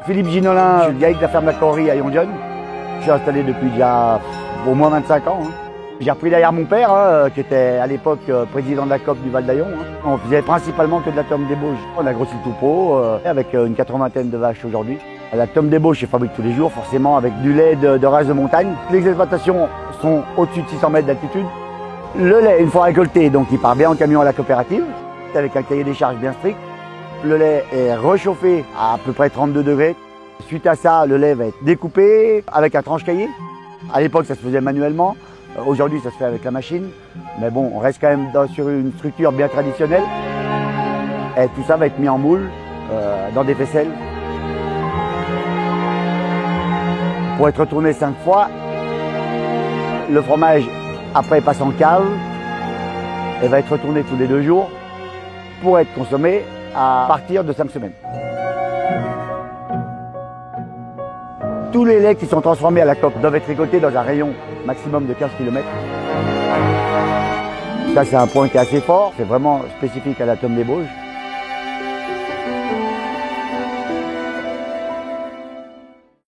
Philippe Ginolin, je suis le gaïque de la ferme La Corrie à Yondion. Je suis installé depuis déjà au moins 25 ans. J'ai repris derrière mon père, qui était à l'époque président de la COP du Val d'Aillon. On faisait principalement que de la tome d'ébauche. On a grossi le troupeau avec une 80aine de vaches aujourd'hui. La tome d'ébauche, je fabrique tous les jours, forcément avec du lait de race de montagne. Les exploitations sont au-dessus de 600 mètres d'altitude. Le lait, une fois récolté, donc il part bien en camion à la coopérative, avec un cahier des charges bien strict. Le lait est réchauffé à peu près 32 degrés. Suite à ça, le lait va être découpé avec un tranche-cahier. À l'époque, ça se faisait manuellement. Aujourd'hui, ça se fait avec la machine. Mais bon, on reste quand même sur une structure bien traditionnelle. Et tout ça va être mis en moule dans des faisselles. Pour être retourné 5 fois, le fromage, après, passe en cave et va être retourné tous les 2 jours pour être consommé à partir de 5 semaines. Tous les laits qui sont transformés à la COP doivent être récoltés dans un rayon maximum de 15 km. Ça, c'est un point qui est assez fort. C'est vraiment spécifique à la tome d'ébauche.